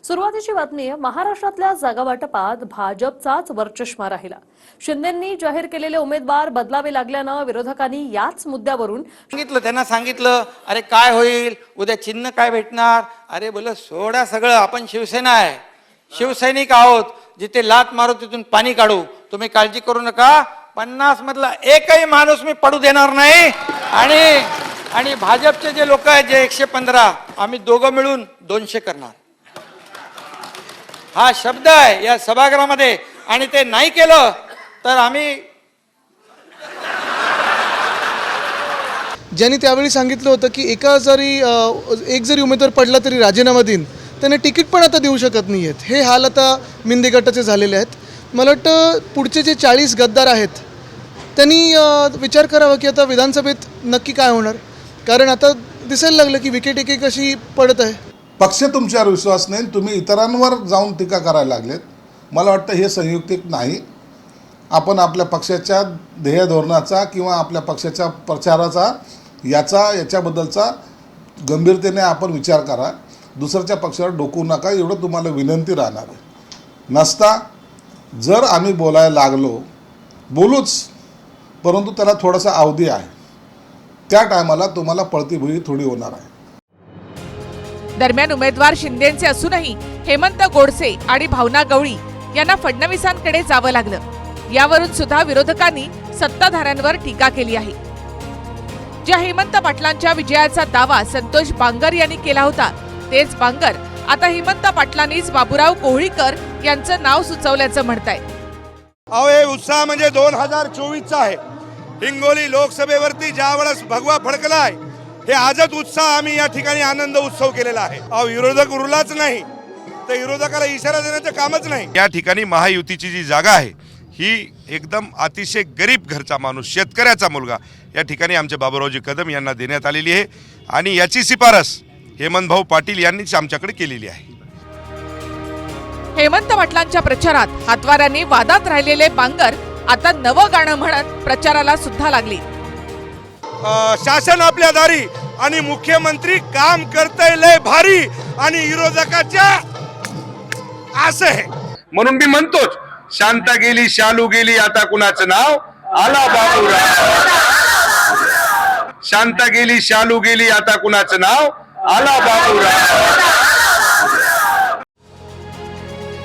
सुरुवातीची बातमी आहे, महाराष्ट्रातल्या जागा वाटपात भाजपचाच वरचष्मा राहिला. शिंदेंनी जाहीर केलेले उमेदवार बदलावे लागल्यानं विरोधकांनी याच मुद्द्यावरून त्यांना सांगितलं, अरे काय होईल, उद्या चिन्ह काय भेटणार. अरे बोल सोडा सगळं, आपण शिवसेना आहे, शिवसैनिक आहोत, जिथे लात मारू तिथून पाणी काढू, तुम्ही काळजी करू नका. 50 मधला एकही माणूस मी पडू देणार नाही. आणि भाजपचे जे लोक आहेत, जे 115, आम्ही दोघं मिळून 200 करणार, हा शब्द आहे या सभागृहामध्ये. आणि ते नाही केलं तर आम्ही. ज्यांनी त्यावेळी सांगितलं होतं की एक जरी उमेदवार पडला तरी राजीनामा देईन, त्यांना तिकीट पण आता देऊ शकत नाही आहेत. हे हाल आता मिंदे गटाचे झालेले आहेत. मला वाटतं पुढचे जे 40 गद्दार आहेत त्यांनी विचार करावा की आता विधानसभेत नक्की काय होणार, कारण आता दिसायला लागलं की विकेट एक एक अशी पडत आहे. पक्ष तुमच्यावर विश्वास नाही, तुम्ही इतरांवर जाऊन टीका करायला लागलेत. मला वाटतं हे संयुक्तिक नाही. आपण आपल्या पक्षाच्या ध्येय धोरणाचा किंवा आपल्या पक्षाच्या प्रचाराचा याच्याबद्दलचा गंभीरतेने आपण विचार करा. दुसऱ्याच्या पक्षावर डोकू नका, एवढं तुम्हाला विनंती राहणार आहे. नसता जर आम्ही बोलायला लागलो, बोलूच, परंतु त्याला थोडासा अवधी आहे. त्या टायमाला तुम्हाला पळती भुई थोडी होणार आहे. दरम्यान उमेदवार शिंदेंचे असूनही हेमंत गोडसे आणि भावना गवळी यांना फडणवीसांकडे जावं लागलं. यावरून सुद्धा विरोधकांनी सत्ताधाऱ्यांवर टीका केली आहे. ज्या हेमंत पाटलांच्या विजयाचा दावा संतोष बांगर यांनी केला होता, तेच बांगर आता हेमंत पाटलांनीच बाबूराव कोहळीकर यांचं नाव सुचवल्याचं म्हणताय. अहो, हे उत्साह म्हणजे 2024चा आहे. हिंगोली लोकसभेवरती ज्यावेळेस भगवा फडकलाय, हे आजच उत्साह आम्ही या ठिकाणी आनंद उत्सव केलेला आहे. अहो, विरोधक उरलाच नाही तर विरोधकाला इशारा देण्याचं कामच नाही. या ठिकाणी महायुतीची जी जागा आहे ही एकदम अतिशय गरीब घरचा माणूस, शेतकऱ्याचा मुलगा, या ठिकाणी आमचे बाबूरावजी कदम यांना देण्यात आलेली आहे. आणि याची शिफारस हेमंत भाऊ पाटील यांनीच आमच्याकडे केलेली आहे. हेमंत पाटलांच्या प्रचारात हातवाऱ्याने वादात राहिलेले बांगर आता नवं गाणं म्हणत प्रचाराला सुद्धा लागली. शासन आपल्या दारी आणि मुख्यमंत्री काम करतय लय भारी आणि विरोधकाच्या असं आहे. म्हणून मी म्हणतोच, शांता गेली शालू गेली, आता कुणाचं नाव आला बाबूराव. शांता गेली शालू गेली, आता कुणाचं नाव आला बाबूराव.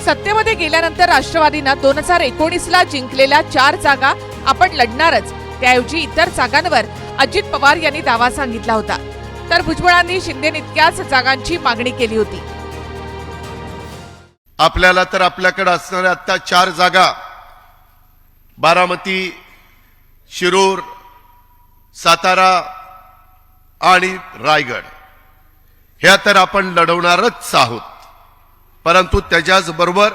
सत्तेमध्ये गेल्यानंतर राष्ट्रवादीनं 2019ला जिंकलेल्या 4 जागा आपण लढणारच, त्याऐवजी इतर जागांवर अजित पवार यांनी दावा सांगितला होता. तर भुजबळांनी शिंदेइतक्याच जागांची मागणी केली होती. आपल्याला तर आपल्याकडे असणाऱ्या आता 4 जागा, बारामती, शिरूर, सातारा आणि रायगड, ह्या तर आपण लढवणारच आहोत. परंतु त्याच्याच बरोबर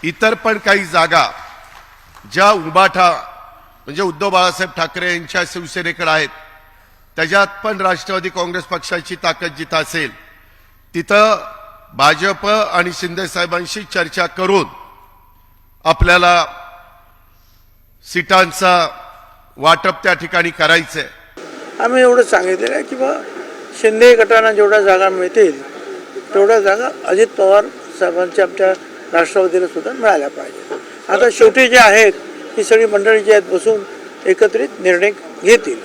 इतर पण काही जागा ज्या उभाठा म्हणजे उद्धव बाळासाहेब ठाकरे यांच्या शिवसेनेकडे आहेत, त्याच्यात पण राष्ट्रवादी काँग्रेस पक्षाची ताकद जिथं असेल तिथं भाजप आणि शिंदे साहेबांशी चर्चा करून आपल्याला सीटांचा वाटप त्या ठिकाणी करायचंय. आम्ही एवढं सांगितलेलं आहे की बा शिंदे गटांना जेवढ्या जागा मिळतील तेवढ्या जागा अजित पवार साहेबांच्या आमच्या राष्ट्रवादीला सुद्धा मिळाल्या पाहिजे. आता शेवटी जे आहेत ही सगळी मंडळी जी आहेत बसून एकत्रित निर्णय घेतील.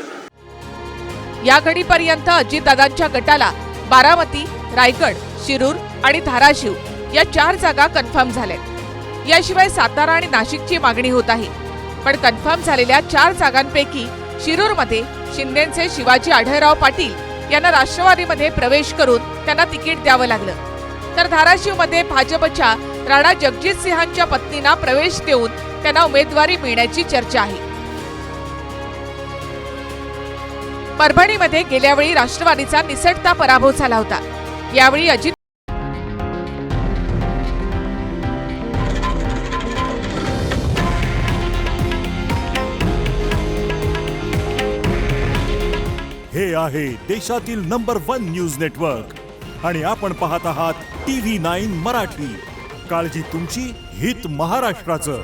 या घडीपर्यंत अजितदादांच्या गटाला बारामती, रायगड, शिरूर आणि धाराशिव या 4 जागा कन्फर्म झाल्यात. याशिवाय सातारा आणि नाशिकची मागणी होत आहे. पण कन्फर्म झालेल्या 4 जागांपैकी शिरूरमध्ये शिंदेचे शिवाजी आढळराव पाटील यांना राष्ट्रवादीमध्ये प्रवेश करून त्यांना तिकीट द्यावं लागलं. तर धाराशिवमध्ये भाजपच्या राणा जगजितसिंहांच्या पत्नींना प्रवेश देऊन त्यांना उमेदवारी मिळण्याची चर्चा आहे. परभणीमध्ये गेल्यावेळी राष्ट्रवादीचा निसटता पराभव झाला होता. यावेळी अजित हे आहे देशातील नंबर 1 न्यूज नेटवर्क आणि आपण पाहत आहात TV9 मराठी. काळजी तुमची, हित महाराष्ट्राचं.